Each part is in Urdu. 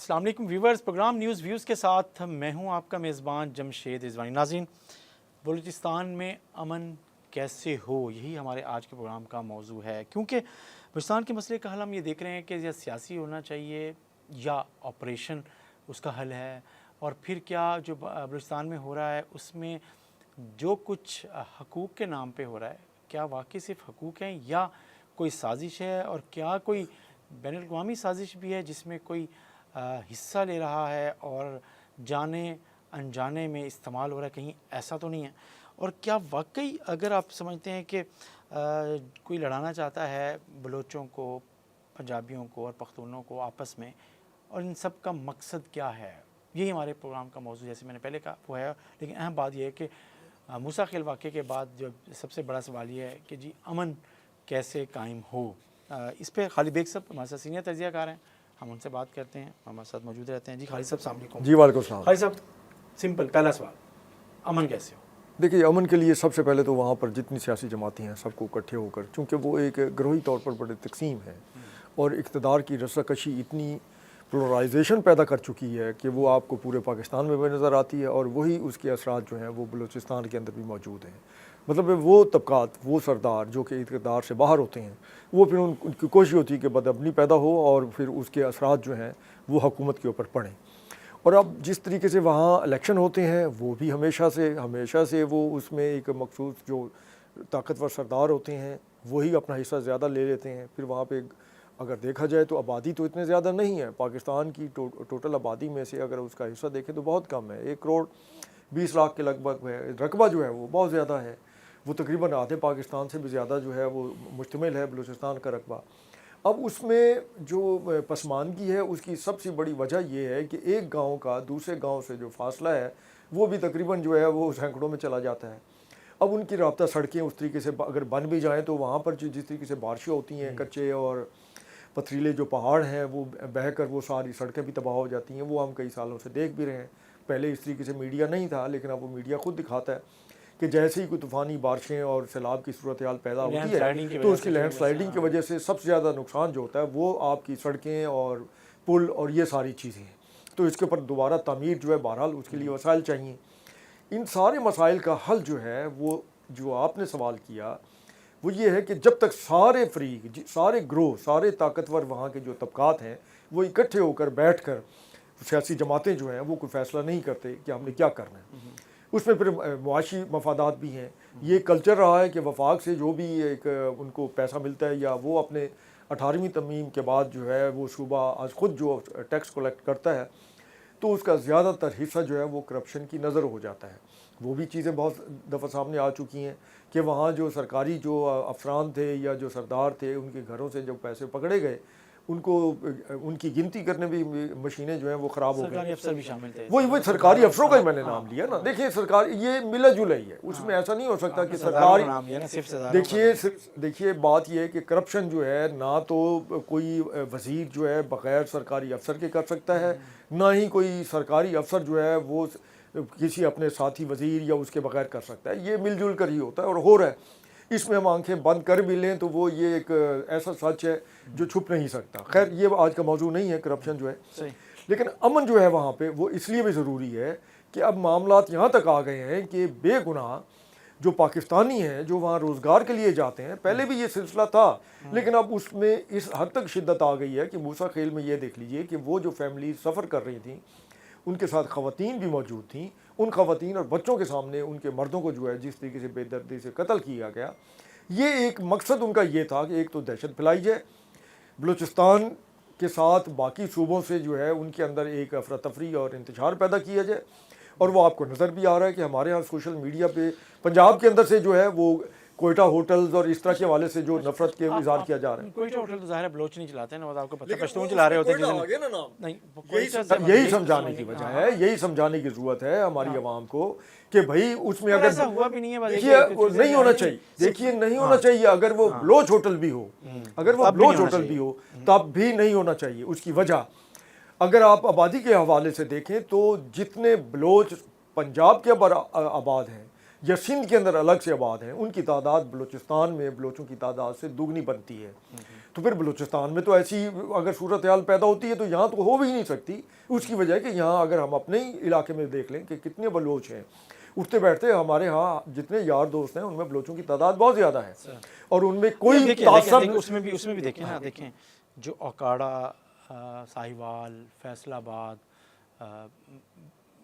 السلام علیکم ویورز، پروگرام نیوز ویوز کے ساتھ میں ہوں آپ کا میزبان جمشید رضوانی۔ ناظرین، بلوچستان میں امن کیسے ہو، یہی ہمارے آج کے پروگرام کا موضوع ہے، کیونکہ بلوچستان کے مسئلے کا حل ہم یہ دیکھ رہے ہیں کہ یا سیاسی ہونا چاہیے یا آپریشن اس کا حل ہے، اور پھر کیا جو بلوچستان میں ہو رہا ہے اس میں جو کچھ حقوق کے نام پہ ہو رہا ہے، کیا واقعی صرف حقوق ہیں یا کوئی سازش ہے، اور کیا کوئی بین الاقوامی سازش بھی ہے جس میں کوئی حصہ لے رہا ہے اور جانے انجانے میں استعمال ہو رہا ہے، کہیں ایسا تو نہیں ہے؟ اور کیا واقعی اگر آپ سمجھتے ہیں کہ کوئی لڑانا چاہتا ہے بلوچوں کو، پنجابیوں کو اور پختونوں کو آپس میں، اور ان سب کا مقصد کیا ہے، یہی ہمارے پروگرام کا موضوع جیسے میں نے پہلے کہا وہ ہے۔ لیکن اہم بات یہ ہے کہ موسیٰ خیل واقعے کے بعد جو سب سے بڑا سوال یہ ہے کہ جی امن کیسے قائم ہو۔ اس پہ خالد بیگ صاحب ہمارے ساتھ سینئر تجزیہ کار ہیں، ہم ان سے بات کرتے ہیں، ہمارے ساتھ موجود رہتے ہیں۔ جی خالد صاحب السلام علیکم۔ جی وعلیکم السلام۔ خالد صاحب سمپل پہلا سوال، امن کیسے ہو؟ دیکھیے، امن کے لیے سب سے پہلے تو وہاں پر جتنی سیاسی جماعتیں ہیں سب کو اکٹھے ہو کر، چونکہ وہ ایک گروہی طور پر بڑے تقسیم ہے اور اقتدار کی رساکشی اتنی پولرائزیشن پیدا کر چکی ہے کہ وہ آپ کو پورے پاکستان میں بھی نظر آتی ہے، اور وہی اس کے اثرات جو ہیں وہ بلوچستان کے اندر بھی موجود ہیں۔ مطلب وہ طبقات، وہ سردار جو کہ اقتدار سے باہر ہوتے ہیں، وہ پھر ان کی کوشش ہوتی ہے کہ بدامنی پیدا ہو اور پھر اس کے اثرات جو ہیں وہ حکومت کے اوپر پڑیں۔ اور اب جس طریقے سے وہاں الیکشن ہوتے ہیں وہ بھی ہمیشہ سے وہ اس میں ایک مخصوص جو طاقتور سردار ہوتے ہیں وہی اپنا حصہ زیادہ لے لیتے ہیں۔ پھر وہاں پہ اگر دیکھا جائے تو آبادی تو اتنے زیادہ نہیں ہے، پاکستان کی ٹوٹل آبادی میں سے اگر اس کا حصہ دیکھیں تو بہت کم ہے، 1,20,00,000 کے لگ بھگ ہے۔ رقبہ جو ہے وہ بہت زیادہ ہے، وہ تقریباً آدھے پاکستان سے بھی زیادہ جو ہے وہ مشتمل ہے بلوچستان کا رقبہ۔ اب اس میں جو پسماندگی ہے اس کی سب سے بڑی وجہ یہ ہے کہ ایک گاؤں کا دوسرے گاؤں سے جو فاصلہ ہے وہ بھی تقریباً جو ہے وہ سینکڑوں میں چلا جاتا ہے۔ اب ان کی رابطہ سڑکیں اس طریقے سے اگر بن بھی جائیں تو وہاں پر جس طریقے سے بارشیں ہوتی ہیں، کچے اور پتھریلے جو پہاڑ ہیں وہ بہہ کر وہ ساری سڑکیں بھی تباہ ہو جاتی ہیں، وہ ہم کئی سالوں سے دیکھ بھی رہے ہیں۔ پہلے اس طریقے سے میڈیا نہیں تھا، لیکن اب وہ میڈیا خود دکھاتا ہے کہ جیسے ہی کوئی طوفانی بارشیں اور سیلاب کی صورتحال پیدا ہوتی ہے تو اس کی لینڈ سلائڈنگ کی وجہ سے سب سے زیادہ نقصان جو ہوتا ہے وہ آپ کی سڑکیں اور پل اور یہ ساری چیزیں ہیں۔ تو اس کے اوپر دوبارہ تعمیر جو ہے، بہرحال اس کے لیے وسائل چاہیے۔ ان سارے مسائل کا حل جو ہے وہ جو آپ نے سوال کیا وہ یہ ہے کہ جب تک سارے فریق، سارے گروہ، سارے طاقتور وہاں کے جو طبقات ہیں وہ اکٹھے ہو کر بیٹھ کر، سیاسی جماعتیں جو ہیں وہ کوئی فیصلہ نہیں کرتے کہ ہم نے کیا کرنا ہے، اس میں پھر معاشی مفادات بھی ہیں۔ یہ کلچر رہا ہے کہ وفاق سے جو بھی ایک ان کو پیسہ ملتا ہے یا وہ اپنے 18ویں ترمیم کے بعد جو ہے وہ صوبہ آج خود جو ٹیکس کلیکٹ کرتا ہے تو اس کا زیادہ تر حصہ جو ہے وہ کرپشن کی نظر ہو جاتا ہے۔ وہ بھی چیزیں بہت دفعہ سامنے آ چکی ہیں کہ وہاں جو سرکاری جو افسران تھے یا جو سردار تھے ان کے گھروں سے جب پیسے پکڑے گئے ان کو ان کی گنتی کرنے بھی مشینیں جو ہیں وہ خراب ہو گئی۔ سرکاری افسر بھی شامل تھے، وہی سرکاری افسروں کا ہی میں نے نام لیا نا۔ دیکھیے سرکار یہ ملا جلا ہی ہے، اس میں ایسا نہیں ہو سکتا کہ سرکاری، دیکھیے بات یہ ہے کہ کرپشن جو ہے نہ تو کوئی وزیر جو ہے بغیر سرکاری افسر کے کر سکتا ہے، نہ ہی کوئی سرکاری افسر جو ہے وہ کسی اپنے ساتھی وزیر یا اس کے بغیر کر سکتا ہے۔ یہ مل جل کر ہی ہوتا ہے اور ہو رہا ہے۔ اس میں ہم آنکھیں بند کر بھی لیں تو وہ یہ ایک ایسا سچ ہے جو چھپ نہیں سکتا۔ خیر یہ آج کا موضوع نہیں ہے کرپشن جو ہے، لیکن امن جو ہے وہاں پہ وہ اس لیے بھی ضروری ہے کہ اب معاملات یہاں تک آ گئے ہیں کہ بے گناہ جو پاکستانی ہیں جو وہاں روزگار کے لیے جاتے ہیں، پہلے بھی یہ سلسلہ تھا لیکن اب اس میں اس حد تک شدت آ گئی ہے کہ موسیٰ خیل میں یہ دیکھ لیجئے کہ وہ جو فیملی سفر کر رہی تھیں ان کے ساتھ خواتین بھی موجود تھیں، ان خواتین اور بچوں کے سامنے ان کے مردوں کو جو ہے جس طریقے سے بے دردی سے قتل کیا گیا، یہ ایک مقصد ان کا یہ تھا کہ ایک تو دہشت پھیلائی جائے، بلوچستان کے ساتھ باقی صوبوں سے جو ہے ان کے اندر ایک افراتفری اور انتشار پیدا کیا جائے۔ اور وہ آپ کو نظر بھی آ رہا ہے کہ ہمارے ہاں سوشل میڈیا پہ پنجاب کے اندر سے جو ہے وہ کوئٹہ ہوٹلز اور اس طرح کے حوالے سے جو نفرت کے اظہار کیا جا رہا ہے۔ کوئٹہ ہوٹل تو ظاہر ہے بلوچ نہیں چلاتے ہیں، آپ کو پتہ پشتون چلا رہے ہوتے ہیں۔ یہی سمجھانے کی وجہ ہے، یہی سمجھانے کی ضرورت ہے ہماری عوام کو کہ بھائی اس میں اگر ایسا ہوا بھی نہیں ہے، دیکھیے نہیں ہونا چاہیے، دیکھیے نہیں ہونا چاہیے۔ اگر وہ بلوچ ہوٹل بھی ہو، اگر وہ بلوچ ہوٹل بھی ہو تب بھی نہیں ہونا چاہیے۔ اس کی وجہ اگر آپ آبادی کے حوالے سے دیکھیں تو جتنے بلوچ پنجاب کے اوپر آباد ہیں یا سندھ کے اندر الگ سے آباد ہیں، ان کی تعداد بلوچستان میں بلوچوں کی تعداد سے دگنی بنتی ہے، تو پھر بلوچستان میں تو ایسی اگر صورتحال پیدا ہوتی ہے تو یہاں تو ہو بھی نہیں سکتی۔ اس کی وجہ ہے کہ یہاں اگر ہم اپنے ہی علاقے میں دیکھ لیں کہ کتنے بلوچ ہیں، اٹھتے بیٹھتے ہمارے ہاں جتنے یار دوست ہیں ان میں بلوچوں کی تعداد بہت زیادہ ہے، اور ان میں کوئی تعصب اس میں بھی دیکھیں نا، دیکھیں جو اوکاڑا، ساہیوال، فیصل آباد،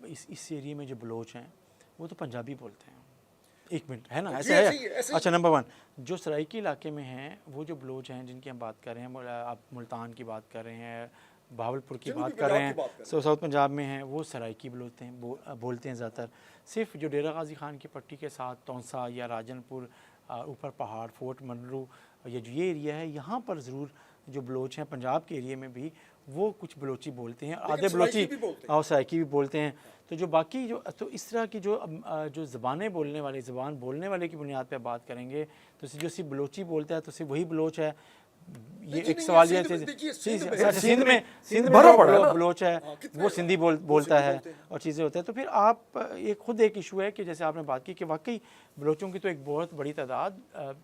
اس ایریے میں جو بلوچ ہیں وہ تو پنجابی بولتے ہیں۔ ایک منٹ ہے نا، ایسا ہے۔ اچھا، نمبر 1 جو سرائکی علاقے میں ہیں وہ جو بلوچ ہیں جن کی ہم بات کر رہے ہیں، آپ ملتان کی بات کر رہے ہیں، بہاولپور کی بات کر رہے ہیں، ساؤتھ پنجاب میں ہیں، وہ سرائکی بولتے ہیں زیادہ تر۔ صرف جو ڈیرہ غازی خان کی پٹی کے ساتھ تونسا یا راجن پور، اوپر پہاڑ، فورٹ منرو، یہ جو یہ ایریا ہے یہاں پر ضرور جو بلوچ ہیں پنجاب کے ایریے میں بھی وہ کچھ بلوچی بولتے ہیں، آدھے بلوچی اور سرائکی بھی بولتے ہیں۔ تو جو باقی تو اس طرح کی جو زبان بولنے والے کی بنیاد پہ بات کریں گے تو جو صرف بلوچی بولتا ہے تو صرف وہی بلوچ ہے۔ یہ ایک سوال یہ سندھ میں بلوچ ہے وہ سندھی بولتا ہے اور چیزیں ہوتا ہے۔ تو پھر آپ خود ایک ایشو ہے کہ جیسے آپ نے بات کی کہ واقعی بلوچوں کی تو ایک بہت بڑی تعداد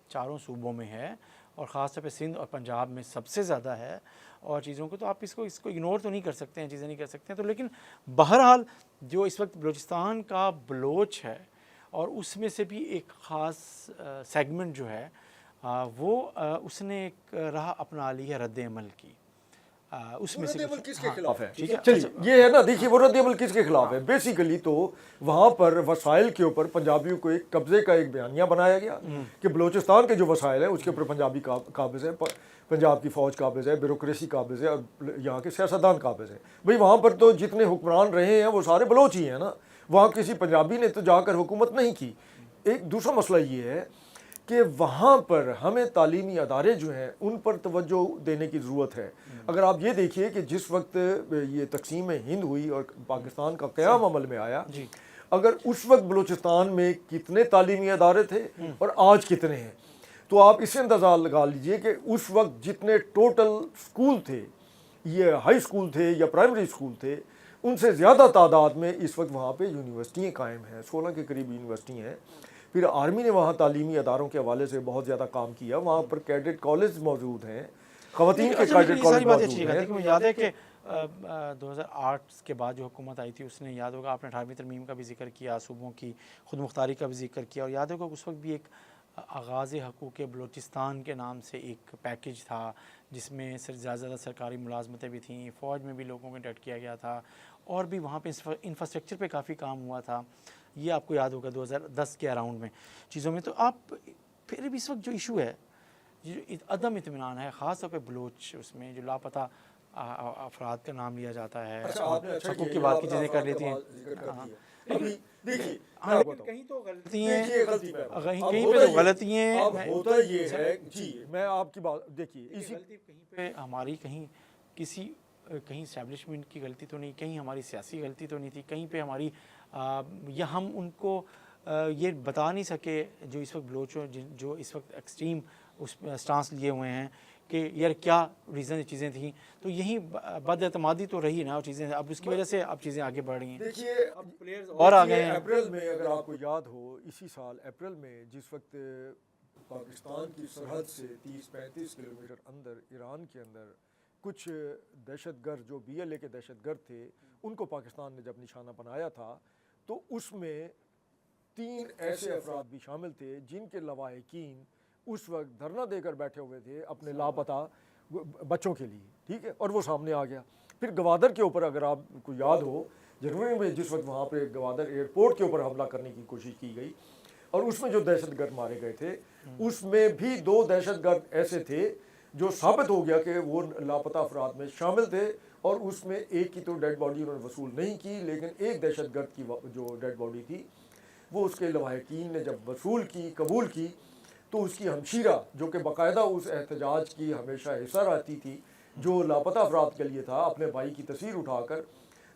چاروں صوبوں میں ہے، اور خاص طور پہ سندھ اور پنجاب میں سب سے زیادہ ہے، اور چیزوں کو تو آپ اس کو اگنور تو نہیں کر سکتے ہیں، چیزیں نہیں کر سکتے ہیں۔ تو لیکن بہرحال جو اس وقت بلوچستان کا بلوچ ہے، اور اس میں سے بھی ایک خاص سیگمنٹ جو ہے وہ اس نے ایک راہ اپنا لی ہے رد عمل کی، اس میں سے رد عمل کس کے خلاف ہے؟ ٹھیک ہے، چلیے یہ ہے نا، دیکھیے وہ رد عمل کس کے خلاف ہے؟ بیسیکلی تو وہاں پر وسائل کے اوپر پنجابیوں کو ایک قبضے کا ایک بیانیہ بنایا گیا کہ بلوچستان کے جو وسائل ہیں اس کے اوپر پنجابی قابض ہے، پنجاب کی فوج قابض ہے، بیوروکریسی قابض ہے، اور یہاں کے سیاستدان قابض ہے۔ بھئی وہاں پر تو جتنے حکمران رہے ہیں وہ سارے بلوچ ہی ہیں نا، وہاں کسی پنجابی نے تو جا کر حکومت نہیں کی۔ ایک دوسرا مسئلہ یہ ہے کہ وہاں پر ہمیں تعلیمی ادارے جو ہیں ان پر توجہ دینے کی ضرورت ہے۔ اگر آپ یہ دیکھیے کہ جس وقت یہ تقسیم ہند ہوئی اور پاکستان کا قیام عمل میں آیا، اگر اس وقت بلوچستان میں کتنے تعلیمی ادارے تھے اور آج کتنے ہیں، تو آپ اس سے اندازہ لگا لیجئے کہ اس وقت جتنے ٹوٹل سکول تھے، یہ ہائی سکول تھے یا پرائمری سکول تھے، ان سے زیادہ تعداد میں اس وقت وہاں پہ یونیورسٹیاں قائم ہیں، 16 کے قریب یونیورسٹی ہیں۔ پھر آرمی نے وہاں تعلیمی اداروں کے حوالے سے بہت زیادہ کام کیا، وہاں پر کیڈٹ کالج موجود ہیں، خواتین کے کیڈٹ کالج موجود ہیں۔ مجھے یاد ہے کہ 2008 کے بعد جو حکومت آئی تھی اس نے، یاد ہوگا آپ نے 18ویں ترمیم کا بھی ذکر کیا، صوبوں کی خود مختاری کا بھی ذکر کیا، اور یاد ہوگا اس وقت بھی ایک آغاز حقوق بلوچستان کے نام سے ایک پیکیج تھا جس میں زیادہ سرکاری ملازمتیں بھی تھیں، فوج میں بھی لوگوں کو انڈکٹ کیا گیا تھا، اور بھی وہاں پہ انفراسٹرکچر پہ کافی کام ہوا تھا۔ یہ آپ کو یاد ہوگا 2010 کے اراؤنڈ میں چیزوں میں۔ تو آپ پھر بھی اس وقت جو ایشو ہے، جو عدم اطمینان ہے، خاص طور پہ بلوچ، اس میں جو لاپتہ افراد کا نام لیا جاتا ہے، حقوق کی بات کی چیزیں کر لیتی ہیں۔ دیکھیے کہیں تو غلطی ہیں، کہیں پہ تو غلطی ہیں، ہوتا یہ ہے جی، میں آپ کی بات دیکھیے، اسی کہیں پہ ہماری کہیں اسٹیبلشمنٹ کی غلطی تو نہیں، کہیں ہماری سیاسی غلطی تو نہیں تھی، کہیں پہ ہماری یا ہم ان کو یہ بتا نہیں سکے جو اس وقت بلوچوں جو اس وقت ایکسٹریم اس سٹانس لیے ہوئے ہیں کہ یار کیا ریزن چیزیں تھیں، تو یہی بد اعتمادی تو رہی نا، اور چیزیں اب اس کی وجہ سے اب چیزیں آگے بڑھ رہی ہیں۔ دیکھیے اب پلیئرز اور آ گئے ہیں۔ اپریل میں اگر آپ کو یاد ہو، اسی سال اپریل میں جس وقت پاکستان کی سرحد سے 30-35 کلومیٹر اندر ایران کے اندر کچھ دہشت گرد جو بی ایل اے کے دہشت گرد تھے ان کو پاکستان نے جب نشانہ بنایا تھا، تو اس میں 3 ایسے افراد بھی شامل تھے جن کے لواحقین اس وقت دھرنا دے کر بیٹھے ہوئے تھے اپنے لاپتہ بچوں کے لیے، ٹھیک ہے، اور وہ سامنے آ گیا۔ پھر گوادر کے اوپر اگر آپ کو یاد ہو، جنوری میں جس وقت وہاں پہ گوادر ایئرپورٹ کے اوپر حملہ کرنے کی کوشش کی گئی اور اس میں جو دہشت گرد مارے گئے تھے، اس میں بھی 2 دہشت گرد ایسے تھے جو ثابت ہو گیا کہ وہ لاپتہ افراد میں شامل تھے، اور اس میں ایک کی تو ڈیڈ باڈی انہوں نے وصول نہیں کی، لیکن ایک دہشت گرد کی جو ڈیڈ باڈی تھی وہ اس کے لواحقین نے جب وصول کی، قبول کی، تو اس کی ہمشیرہ جو کہ باقاعدہ اس احتجاج کی ہمیشہ حصہ رہتی تھی، جو لاپتہ افراد کے لیے تھا، اپنے بھائی کی تصویر اٹھا کر،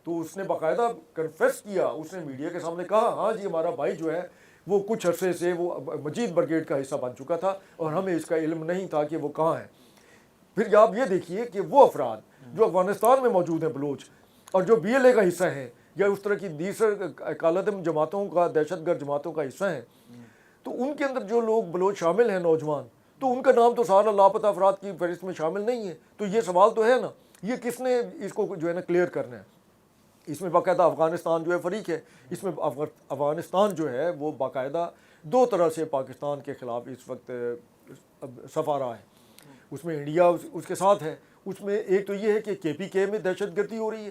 تو اس نے باقاعدہ کنفیس کیا، اس نے میڈیا کے سامنے کہا ہاں جی ہمارا بھائی جو ہے وہ کچھ عرصے سے وہ مجید بریگیڈ کا حصہ بن چکا تھا اور ہمیں اس کا علم نہیں تھا کہ وہ کہاں ہے۔ پھر آپ یہ دیکھیے کہ وہ افراد جو افغانستان میں موجود ہیں بلوچ، اور جو بی ایل اے کا حصہ ہیں، یا اس طرح کی دیگر کالعدم جماعتوں کا، دہشت گرد جماعتوں کا حصہ ہیں، تو ان کے اندر جو لوگ بلوچ شامل ہیں نوجوان، تو ان کا نام تو سارا لاپتہ افراد کی فہرست میں شامل نہیں ہے. تو یہ سوال تو ہے نا، یہ کس نے اس کو جو ہے نا کلیئر کرنا ہے. اس میں باقاعدہ افغانستان جو ہے فریق ہے. اس میں افغانستان جو ہے وہ باقاعدہ دو طرح سے پاکستان کے خلاف اس وقت صفا رہا ہے. اس میں انڈیا اس کے ساتھ ہے. اس میں ایک تو یہ ہے کہ KPK میں دہشت گردی ہو رہی ہے،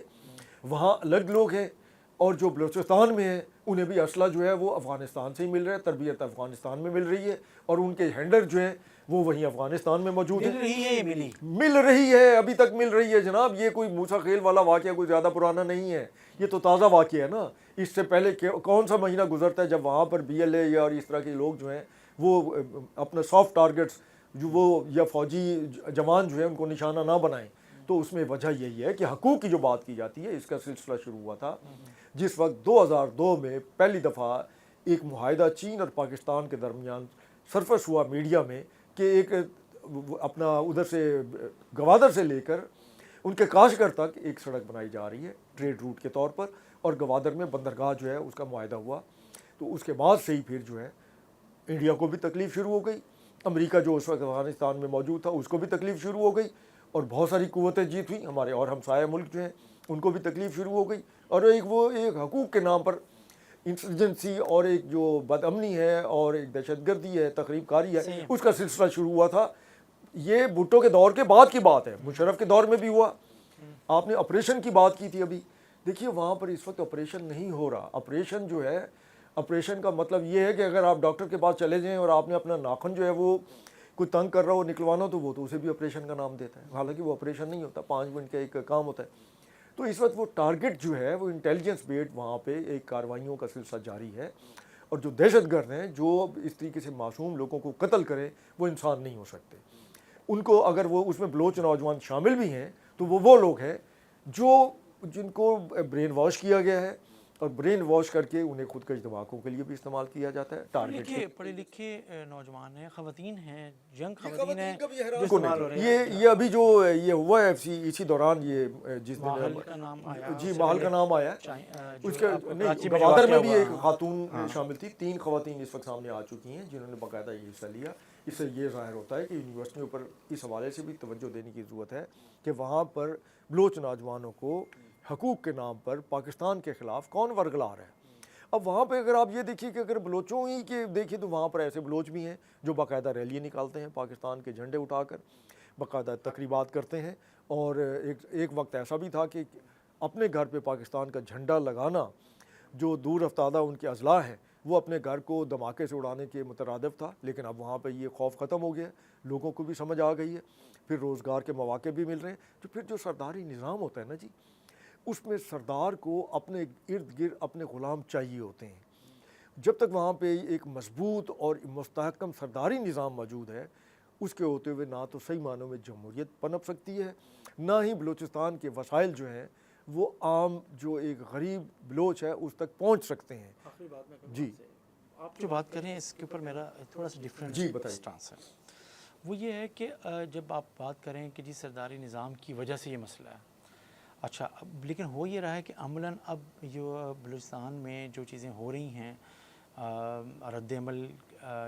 وہاں الگ لوگ ہیں، اور جو بلوچستان میں ہیں انہیں بھی اسلحہ جو ہے وہ افغانستان سے ہی مل رہا ہے، تربیت افغانستان میں مل رہی ہے، اور ان کے ہینڈر جو ہیں وہ وہیں افغانستان میں موجود ہیں. مل رہی ہے، ابھی تک مل رہی ہے جناب. یہ کوئی موسیٰ خیل والا واقعہ کوئی زیادہ پرانا نہیں ہے، یہ تو تازہ واقعہ ہے نا. اس سے پہلے کون سا مہینہ گزرتا ہے جب وہاں پر BLA یا اور اس طرح کے لوگ جو ہیں وہ اپنا سافٹ ٹارگٹس جو وہ یا فوجی جوان جو ہے ان کو نشانہ نہ بنائیں. تو اس میں وجہ یہی ہے کہ حقوق کی جو بات کی جاتی ہے، اس کا سلسلہ شروع ہوا تھا جس وقت 2002 میں پہلی دفعہ ایک معاہدہ چین اور پاکستان کے درمیان سرفس ہوا میڈیا میں کہ ایک اپنا ادھر سے گوادر سے لے کر ان کے کاشغر تک ایک سڑک بنائی جا رہی ہے ٹریڈ روٹ کے طور پر، اور گوادر میں بندرگاہ جو ہے اس کا معاہدہ ہوا. تو اس کے بعد سے ہی پھر جو ہے انڈیا کو بھی تکلیف شروع ہو گئی، امریکہ جو اس وقت افغانستان میں موجود تھا اس کو بھی تکلیف شروع ہو گئی، اور بہت ساری قوتیں جیت ہوئی. ہمارے اور ہمسایہ ملک جو ہیں ان کو بھی تکلیف شروع ہو گئی، اور ایک حقوق کے نام پر انسرجنسی اور ایک جو بد امنی ہے اور ایک دہشت گردی ہے، تخریب کاری ہے، اس کا سلسلہ شروع ہوا تھا. یہ بھٹو کے دور کے بعد کی بات ہے، مشرف کے دور میں بھی ہوا. آپ نے آپریشن کی بات کی تھی ابھی، دیکھیے وہاں پر اس وقت آپریشن نہیں ہو رہا. آپریشن جو ہے، آپریشن کا مطلب یہ ہے کہ اگر آپ ڈاکٹر کے پاس چلے جائیں اور آپ نے اپنا ناخن جو ہے وہ کوئی تنگ کر رہا ہو نکلوانا، تو وہ تو اسے بھی آپریشن کا نام دیتا ہے، حالانکہ وہ آپریشن نہیں ہوتا، 5 منٹ کا ایک کام ہوتا ہے. تو اس وقت وہ ٹارگٹ جو ہے وہ انٹیلیجنس بیٹ وہاں پہ ایک کارروائیوں کا سلسلہ جاری ہے، اور جو دہشت گرد ہیں جو اس طریقے سے معصوم لوگوں کو قتل کریں وہ انسان نہیں ہو سکتے. ان کو اگر وہ اس میں بلوچ نوجوان شامل بھی ہیں تو وہ لوگ ہیں جن کو برین واش کیا گیا ہے، اور برین واش کر کے انہیں خودکش دھماکوں کے لیے بھی استعمال کیا جاتا ہے. ٹارگٹ پڑھے لکھے نوجوان ہیں، خواتین ہیں، ینگ خواتین ہیں، یہ ابھی جو یہ ہوا ہے اسی دوران، یہ جس ماحل کا نام آیا، جی ماحل کا نام آیا، اس کے گوادر میں بھی ایک خاتون شامل تھی. 3 خواتین اس وقت سامنے آ چکی ہیں جنہوں نے باقاعدہ یہ حصہ لیا. اس سے یہ ظاہر ہوتا ہے کہ یونیورسٹیوں پر اس حوالے سے بھی توجہ دینے کی ضرورت ہے کہ وہاں پر بلوچ نوجوانوں کو حقوق کے نام پر پاکستان کے خلاف کون ورگلا رہا ہے. اب وہاں پہ اگر آپ یہ دیکھیے کہ اگر بلوچوں ہی کے دیکھیں تو وہاں پر ایسے بلوچ بھی ہیں جو باقاعدہ ریلیاں نکالتے ہیں، پاکستان کے جھنڈے اٹھا کر باقاعدہ تقریبات کرتے ہیں. اور ایک وقت ایسا بھی تھا کہ اپنے گھر پہ پاکستان کا جھنڈا لگانا جو دور افتادہ ان کے اضلاع ہیں وہ اپنے گھر کو دھماکے سے اڑانے کے مترادف تھا. لیکن اب وہاں پہ یہ خوف ختم ہو گیا، لوگوں کو بھی سمجھ آ گئی ہے، پھر روزگار کے مواقع بھی مل رہے ہیں. تو پھر جو سرداری نظام ہوتا ہے نا جی، اس میں سردار کو اپنے ارد گرد اپنے غلام چاہیے ہوتے ہیں. جب تک وہاں پہ ایک مضبوط اور مستحکم سرداری نظام موجود ہے، اس کے ہوتے ہوئے نہ تو صحیح معنوں میں جمہوریت پنپ سکتی ہے، نہ ہی بلوچستان کے وسائل جو ہیں وہ عام جو ایک غریب بلوچ ہے اس تک پہنچ سکتے ہیں. جی آپ جو بات کریں اس کے اوپر میرا تھوڑا سا ڈفرینٹ اسٹانس ہے. وہ یہ ہے کہ جب آپ بات کریں کہ جی سرداری نظام کی وجہ سے یہ مسئلہ ہے، اچھا لیکن ہو یہ رہا ہے کہ عملاً اب جو بلوچستان میں جو چیزیں ہو رہی ہیں، رد عمل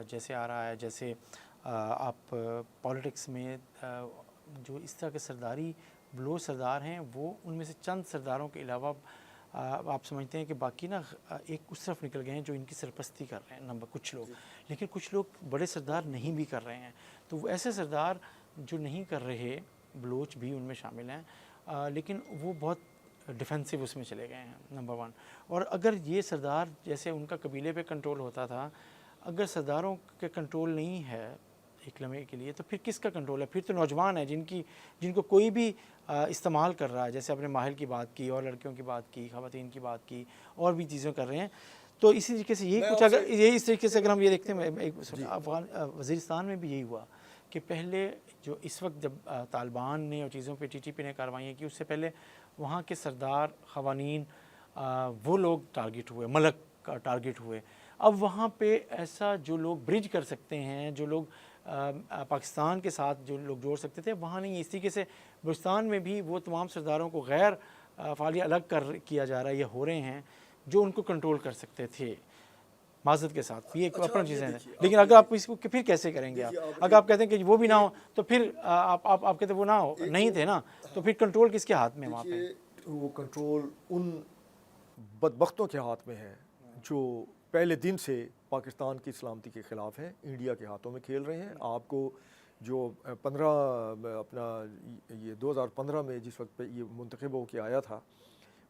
جیسے آ رہا ہے، جیسے آپ پالیٹکس میں جو اس طرح کے سرداری بلوچ سردار ہیں، وہ ان میں سے چند سرداروں کے علاوہ آپ سمجھتے ہیں کہ باقی نا ایک اس طرف نکل گئے ہیں جو ان کی سرپرستی کر رہے ہیں کچھ لوگ، لیکن کچھ لوگ بڑے سردار نہیں بھی کر رہے ہیں. تو وہ ایسے سردار جو نہیں کر رہے، بلوچ بھی ان میں شامل ہیں، لیکن وہ بہت ڈیفینسو اس میں چلے گئے ہیں، نمبر 1. اور اگر یہ سردار جیسے ان کا قبیلے پہ کنٹرول ہوتا تھا، اگر سرداروں کے کنٹرول نہیں ہے ایک لمحے کے لیے، تو پھر کس کا کنٹرول ہے؟ پھر تو نوجوان ہیں جن کو کوئی بھی استعمال کر رہا ہے. جیسے آپ نے ماحل کی بات کی اور لڑکیوں کی بات کی، خواتین کی بات کی، اور بھی چیزیں کر رہے ہیں. تو اسی طریقے سے یہی کچھ اس طریقے سے اگر ہم یہ دیکھتے ہیں، وزیرستان میں بھی یہی ہوا کہ پہلے جو اس وقت جب طالبان نے اور چیزوں پہ TTP نے کارروائیاں کی، اس سے پہلے وہاں کے سردار، قوانین، وہ لوگ ٹارگٹ ہوئے، ملک ٹارگٹ ہوئے. اب وہاں پہ ایسا جو لوگ برج کر سکتے ہیں، جو لوگ پاکستان کے ساتھ جو لوگ جوڑ سکتے تھے، وہاں نہیں. اس طریقے سے بلوچستان میں بھی وہ تمام سرداروں کو غیر فعالیت الگ کیا جا رہا ہے یا ہو رہے ہیں جو ان کو کنٹرول کر سکتے تھے معذرت کے ساتھ. یہ ایک اپنا چیزیں ہیں, لیکن اگر آپ اس کو پھر کیسے کریں گے آپ؟ اگر آپ کہتے ہیں کہ وہ بھی نہ ہو تو پھر آپ کہتے ہیں وہ نہ ہو, نہیں تھے نا, تو پھر کنٹرول کس کے ہاتھ میں وہاں پہ؟ وہ کنٹرول ان بدبختوں کے ہاتھ میں ہے جو پہلے دن سے پاکستان کی سلامتی کے خلاف ہیں, انڈیا کے ہاتھوں میں کھیل رہے ہیں. آپ کو جو 2015 میں جس وقت پہ یہ منتخب ہو کے آیا تھا,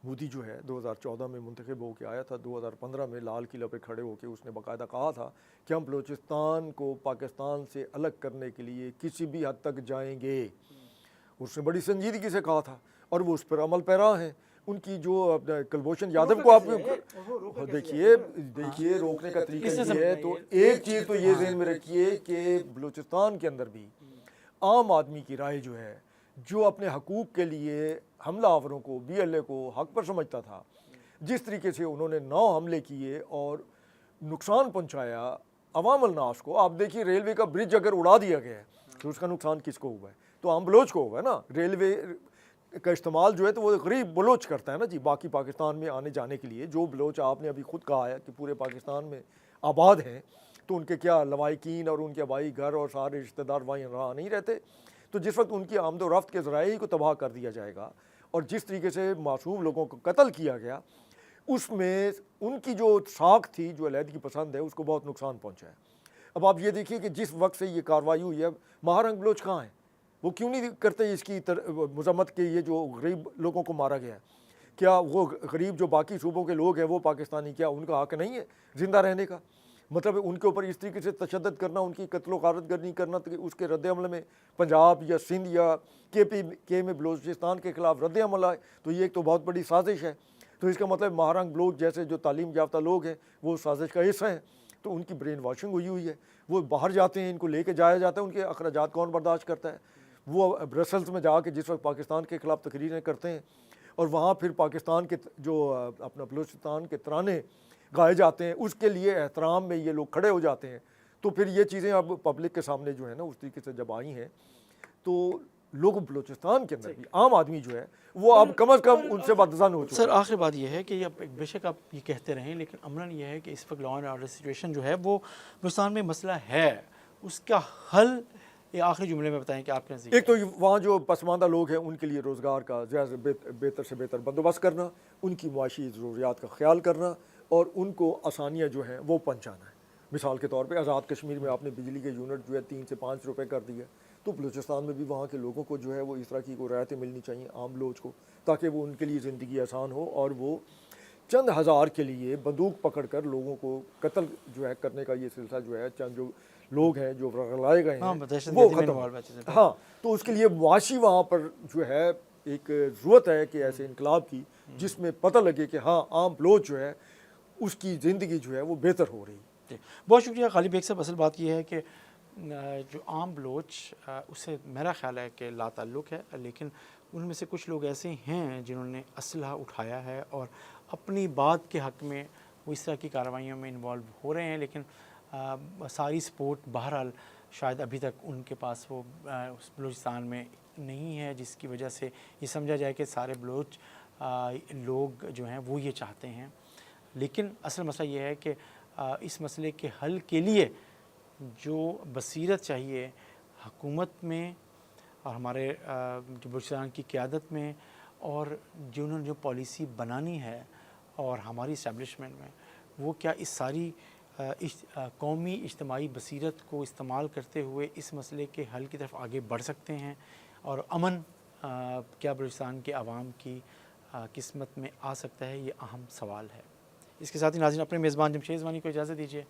مودی جو ہے 2014 میں منتخب ہو کے آیا تھا, 2015 میں لال قلعہ پہ کھڑے ہو کے اس نے باقاعدہ کہا تھا کہ ہم بلوچستان کو پاکستان سے الگ کرنے کے لیے کسی بھی حد تک جائیں گے. اس نے بڑی سنجیدگی سے کہا تھا اور وہ اس پر عمل پیرا ہیں. ان کی جو کلبھوشن یادو کو آپ دیکھیے روکنے کا طریقہ یہ ہے. تو ایک چیز تو یہ ذہن میں رکھیے کہ بلوچستان کے اندر بھی عام آدمی کی رائے جو ہے, جو اپنے حقوق کے لیے حملہ آوروں کو, بی ایل اے کو حق پر سمجھتا تھا, جس طریقے سے انہوں نے 9 حملے کیے اور نقصان پہنچایا عوام الناس کو. آپ دیکھیے ریلوے کا برج اگر اڑا دیا گیا ہے تو اس کا نقصان کس کو ہوا ہے؟ تو عام بلوچ کو ہوا ہے نا. ریلوے کا استعمال جو ہے تو وہ غریب بلوچ کرتا ہے نا جی, باقی پاکستان میں آنے جانے کے لیے. جو بلوچ آپ نے ابھی خود کہا ہے کہ پورے پاکستان میں آباد ہیں, تو ان کے کیا لوائقین اور ان کے آبائی گھر اور سارے رشتہ دار وہاں نہیں رہتے. تو جس وقت ان کی آمد و رفت کے ذرائع کو تباہ کر دیا جائے گا اور جس طریقے سے معصوم لوگوں کو قتل کیا گیا, اس میں ان کی جو ساکھ تھی, جو علیحدگی پسند ہے, اس کو بہت نقصان پہنچا ہے. اب آپ یہ دیکھیے کہ جس وقت سے یہ کارروائی ہوئی ہے, مہارنگ بلوچ کہاں ہیں؟ وہ کیوں نہیں کرتے اس کی مذمت کہ یہ جو غریب لوگوں کو مارا گیا ہے؟ کیا وہ غریب جو باقی صوبوں کے لوگ ہیں وہ پاکستانی, کیا ان کا حق نہیں ہے زندہ رہنے کا؟ مطلب ان کے اوپر اس طریقے سے تشدد کرنا, ان کی قتل و غارت گری کرنا, اس کے رد عمل میں پنجاب یا سندھ یا کے میں بلوچستان کے خلاف رد عمل آئے, تو یہ ایک تو بہت بڑی سازش ہے. تو اس کا مطلب مہارنگ بلوچ جیسے جو تعلیم یافتہ لوگ ہیں وہ سازش کا حصہ ہیں. تو ان کی برین واشنگ ہوئی ہے. وہ باہر جاتے ہیں, ان کو لے کے جایا جاتا ہے, ان کے اخراجات کون برداشت کرتا ہے؟ وہ برسلز میں جا کے جس وقت پاکستان کے خلاف تقریریں کرتے ہیں اور وہاں پھر پاکستان کے جو اپنا بلوچستان کے ترانے گائے جاتے ہیں, اس کے لیے احترام میں یہ لوگ کھڑے ہو جاتے ہیں. تو پھر یہ چیزیں اب پبلک کے سامنے جو ہے نا اس طریقے سے جب آئی ہیں, تو لوگ بلوچستان کے اندر بھی عام آدمی جو ہے وہ اب کم از کم ان سے بدظن ہو چکا ہے. سر آخری بات یہ ہے کہ بے شک آپ یہ کہتے رہیں, لیکن عملاً یہ ہے کہ اس وقت لا اینڈ آرڈر سچویشن جو ہے وہ بلوچستان میں مسئلہ ہے, اس کا حل یہ آخری جملے میں بتائیں کہ آپ کے نزدیک. ایک تو وہاں جو پسماندہ لوگ ہیں ان کے لیے روزگار کا زیادہ بہتر سے بہتر بندوبست کرنا, ان کی معاشی ضروریات کا خیال کرنا اور ان کو آسانیاں جو ہیں وہ پہنچانا ہے. مثال کے طور پہ آزاد کشمیر میں آپ نے بجلی کے یونٹ جو ہے 3 سے 5 روپے کر دیا, تو بلوچستان میں بھی وہاں کے لوگوں کو جو ہے وہ اس طرح کی کوئی رعایتیں ملنی چاہیے عام بلوچ کو, تاکہ وہ ان کے لیے زندگی آسان ہو اور وہ چند ہزار کے لیے بندوق پکڑ کر لوگوں کو قتل جو ہے کرنے کا یہ سلسلہ جو ہے, چند جو لوگ ہیں جو لائے گئے ہیں وہ ختم. ہاں, تو اس کے لیے معاشی وہاں پر جو ہے ایک ضرورت ہے کہ ایسے انقلاب کی جس میں پتہ لگے کہ ہاں عام بلوچ جو ہے اس کی زندگی جو ہے وہ بہتر ہو رہی. بہت شکریہ غالب بیگ صاحب. اصل بات یہ ہے کہ جو عام بلوچ اس سے میرا خیال ہے کہ لا تعلق ہے, لیکن ان میں سے کچھ لوگ ایسے ہیں جنہوں نے اسلحہ اٹھایا ہے اور اپنی بات کے حق میں وہ اس طرح کی کارروائیوں میں انوالو ہو رہے ہیں, لیکن ساری سپورٹ بہرحال شاید ابھی تک ان کے پاس وہ بلوچستان میں نہیں ہے, جس کی وجہ سے یہ سمجھا جائے کہ سارے بلوچ لوگ جو ہیں وہ یہ چاہتے ہیں. لیکن اصل مسئلہ یہ ہے کہ اس مسئلے کے حل کے لیے جو بصیرت چاہیے حکومت میں اور ہمارے جو بلوچستان کی قیادت میں, اور جنہوں نے جو پالیسی بنانی ہے اور ہماری اسٹیبلشمنٹ میں, وہ کیا اس ساری قومی اجتماعی بصیرت کو استعمال کرتے ہوئے اس مسئلے کے حل کی طرف آگے بڑھ سکتے ہیں, اور امن کیا بلوچستان کے عوام کی قسمت میں آ سکتا ہے, یہ اہم سوال ہے. اس کے ساتھ ہی ناظرین اپنے میزبان جمشید اضوانی کو اجازت دیجیے.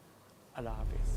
اللہ حافظ.